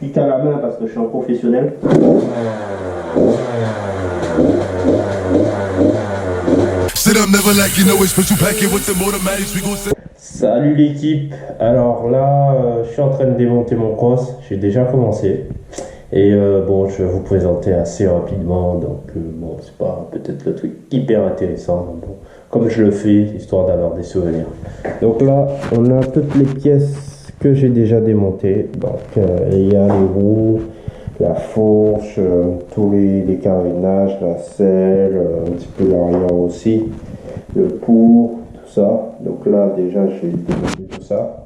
Je dis qu'à la main parce que je suis un professionnel. Salut l'équipe, alors là je suis en train de démonter mon cross, j'ai déjà commencé et bon je vais vous présenter assez rapidement, donc bon c'est pas peut-être le truc hyper intéressant, bon, comme je le fais histoire d'avoir des souvenirs. Donc là on a toutes les pièces que j'ai déjà démontées, donc il y a les roues, la fourche, tous les carénages, la selle, un petit peu l'arrière aussi, le pour, tout ça. Donc là déjà j'ai démonté tout ça.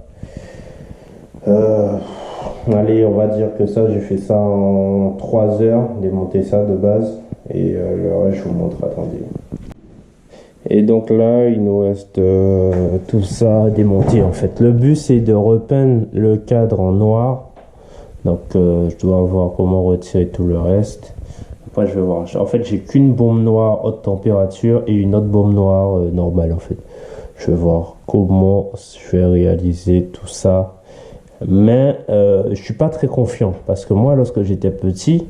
Allez, on va dire que ça j'ai fait ça en 3 heures, démonter ça de base, et le reste je vous montre, attendez. Et donc là il nous reste tout ça démonté en fait. Le but c'est de repeindre le cadre en noir. Donc je dois voir comment retirer tout le reste. Après je vais voir. En fait j'ai qu'une bombe noire haute température et une autre bombe noire normale en fait. Je vais voir comment je vais réaliser tout ça. Mais je suis pas très confiant parce que moi lorsque j'étais petit,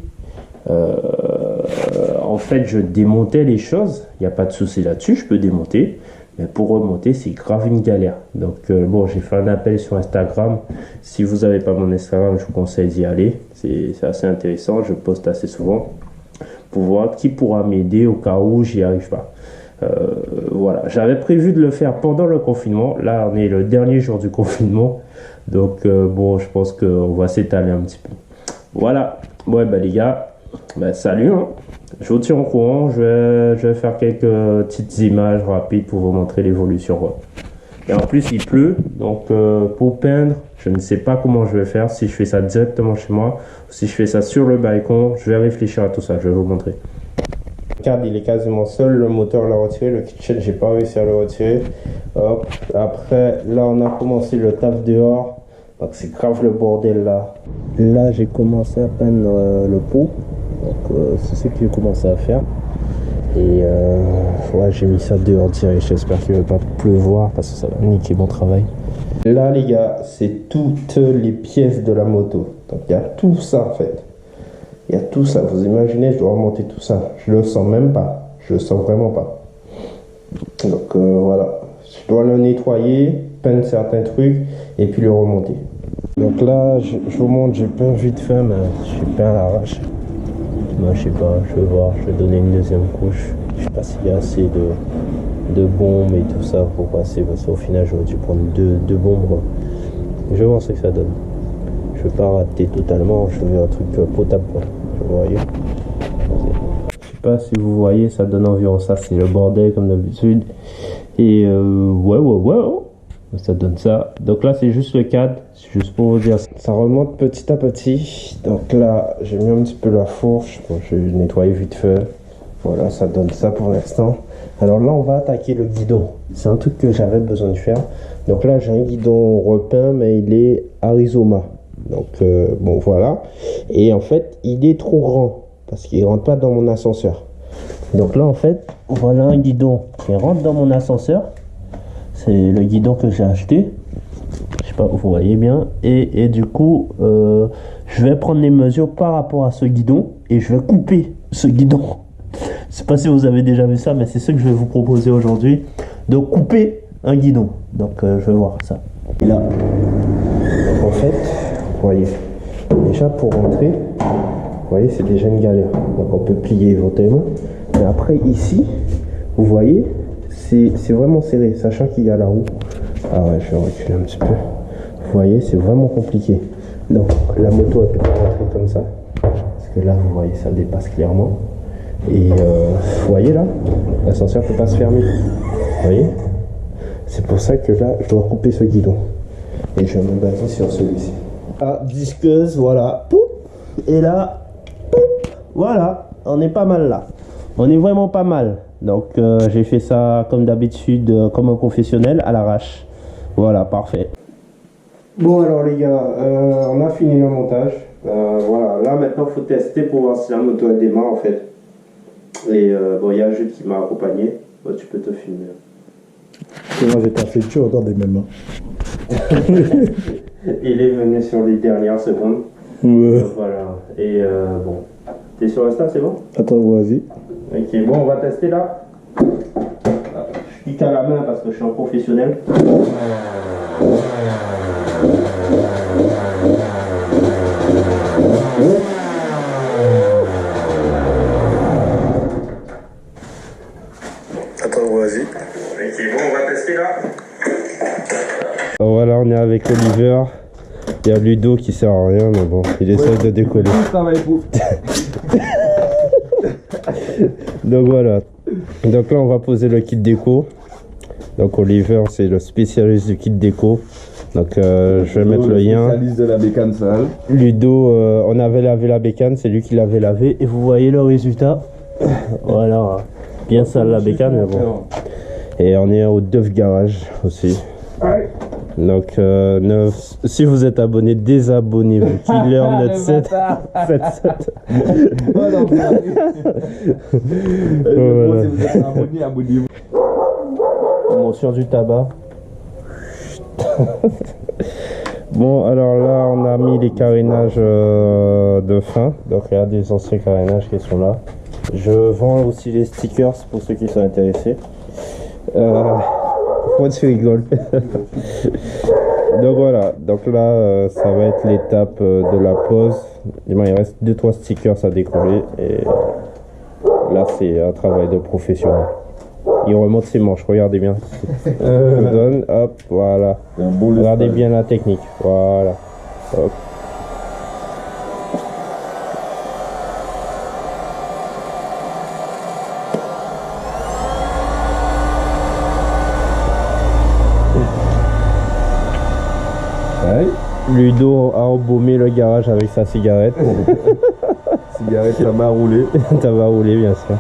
en fait je démontais les choses. Il n'y a pas de souci là-dessus, je peux démonter. Mais pour remonter, c'est grave une galère. Donc bon, j'ai fait un appel sur Instagram. Si vous n'avez pas mon Instagram, je vous conseille d'y aller. C'est assez intéressant. Je poste assez souvent pour voir qui pourra m'aider au cas où j'y arrive pas. Voilà, j'avais prévu de le faire pendant le confinement. Là, on est le dernier jour du confinement. Donc bon, je pense qu'on va s'étaler un petit peu. Voilà. Ouais, bah les gars, bah, salut. Hein. Je vous tiens au courant, je vais faire quelques petites images rapides pour vous montrer l'évolution. Et en plus il pleut, donc pour peindre, je ne sais pas comment je vais faire, si je fais ça directement chez moi, ou si je fais ça sur le balcon, je vais réfléchir à tout ça, je vais vous montrer. Le cadre il est quasiment seul, le moteur l'a retiré, le kitchen j'ai pas réussi à le retirer. Hop. Après là on a commencé le taf dehors, donc c'est grave le bordel là. Là j'ai commencé à peindre le pot. Donc c'est ce que j'ai commencé à faire. Et ouais, j'ai mis ça dehors direct. J'espère qu'il ne va pas pleuvoir parce que ça va niquer mon travail. Là les gars, c'est toutes les pièces de la moto. Donc il y a tout ça en fait. Il y a tout ça. Vous imaginez, je dois remonter tout ça. Je le sens même pas. Je le sens vraiment pas. Donc voilà. Je dois le nettoyer, peindre certains trucs et puis le remonter. Donc là, je vous montre, j'ai peint vite fait, mais j'ai peint à l'arrache. Moi, je sais pas, je vais voir, je vais donner une deuxième couche. Je sais pas s'il y a assez de bombes et tout ça pour passer, parce qu'au final, j'aurais dû prendre deux bombes. Je vais voir ce que ça donne. Je vais pas rater totalement, je veux un truc potable, quoi. Vous voyez. Je sais pas si vous voyez, ça donne environ ça, c'est le bordel comme d'habitude. Et ouais. Ça donne ça. Donc là, c'est juste le cadre. C'est juste pour vous dire. Ça remonte petit à petit. Donc là, j'ai mis un petit peu la fourche. Bon, je vais nettoyer vite fait. Voilà, ça donne ça pour l'instant. Alors là, on va attaquer le guidon. C'est un truc que j'avais besoin de faire. Donc là, j'ai un guidon repeint, mais il est Arizona. Donc bon, voilà. Et en fait, il est trop grand parce qu'il rentre pas dans mon ascenseur. Donc là, en fait, voilà un guidon qui rentre dans mon ascenseur. C'est le guidon que j'ai acheté. Je sais pas, vous voyez bien. Et du coup, je vais prendre les mesures par rapport à ce guidon et je vais couper ce guidon. Je sais pas si vous avez déjà vu ça, mais c'est ce que je vais vous proposer aujourd'hui. De couper un guidon. Donc, je vais voir ça. Et là, donc en fait, vous voyez, déjà pour rentrer, vous voyez, c'est déjà une galère. Donc, on peut plier éventuellement. Mais après, ici, vous voyez, c'est vraiment serré, sachant qu'il y a la roue. Ah ouais, je vais reculer un petit peu. Vous voyez, c'est vraiment compliqué. Donc la moto elle peut pas rentrer comme ça. Parce que là, vous voyez, ça dépasse clairement. Et vous voyez là, l'ascenseur peut pas se fermer. Vous voyez. C'est pour ça que là, je dois couper ce guidon. Et je vais me baser sur celui-ci. Ah, disqueuse, voilà. Poup. Et là, poup. Voilà, on est pas mal là. On est vraiment pas mal. Donc j'ai fait ça comme d'habitude, comme un professionnel, à l'arrache. Voilà, parfait. Bon alors les gars, on a fini le montage. Voilà, là maintenant il faut tester pour voir si la moto elle démarre en fait. Et bon, il y a Jules qui m'a accompagné. Bon, tu peux te filmer. Moi j'ai pas fait de show, attendez même. Il est venu sur les dernières secondes. Ouais. Voilà. Et bon. T'es sur Insta, c'est bon? Attends, vas-y. Ok, bon, on va tester là. Je clique à la main parce que je suis un professionnel. Attends, vas-y. Ok, bon, on va tester là. Voilà, on est avec Oliver. Il y a Ludo qui sert à rien, mais bon, il essaie de décoller. Donc voilà. Donc là, on va poser le kit déco. Donc Oliver, c'est le spécialiste du kit déco. Donc je vais mettre le lien. Spécialiste de la bécane sale. Ludo, on avait lavé la bécane, c'est lui qui l'avait lavé. Et vous voyez le résultat. Voilà, bien sale la bécane, mais bon. Et on est au Duff Garage aussi. Donc, si vous êtes abonné, désabonnez-vous. Killer Nut 7. Faites ça. Voilà. Si vous êtes abonné, abonnez-vous. Mention du tabac. Bon, alors là, on a mis les carénages de fin. Donc, il y a des anciens carénages qui sont là. Je vends aussi les stickers pour ceux qui sont intéressés. Pourquoi tu rigoles? Donc voilà, donc là ça va être l'étape de la pose. Il reste 2-3 stickers à décoller et là c'est un travail de professionnel. Il remonte ses manches, regardez bien. Je vous donne, hop, voilà. Regardez bien la technique, voilà. Hop. Ludo a embaumé le garage avec sa cigarette. Cigarette, ça va rouler. Ça va rouler, bien sûr.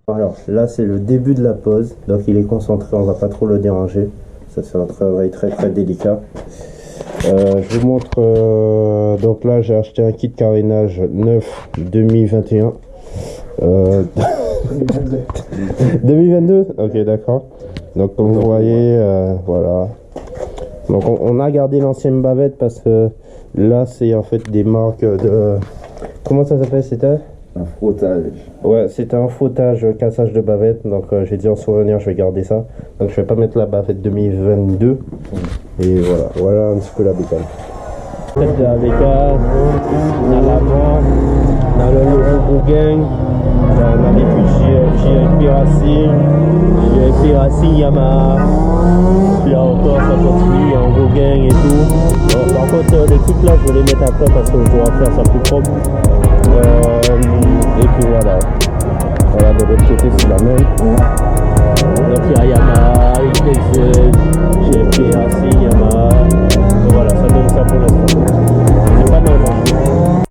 Alors là, c'est le début de la pose. Donc il est concentré, on va pas trop le déranger. Ça, c'est un travail très très délicat. Je vous montre. Donc là, j'ai acheté un kit carénage neuf 2021. 2022. Ok, d'accord. Donc comme vous voyez, voilà. Donc on a gardé l'ancienne bavette parce que là c'est en fait des marques de... Comment ça s'appelle? C'était un frottage. Ouais, c'était un frottage, cassage de bavette. Donc j'ai dit en souvenir je vais garder ça. Donc je vais pas mettre la bavette 2022. Et voilà, voilà un petit peu la bécane. Tête de la bécane, on a l'avant, on a le logo Gang. Là, on a des JLP Racing, Yamaha. Puis là encore, ça continue, il y a un gros gang et tout. Bon, par contre, les trucs là, je vais les mettre après parce que je dois faire ça plus propre. Et puis voilà. Voilà, de l'autre côté, c'est la même. Donc il y a Yamaha, XZ,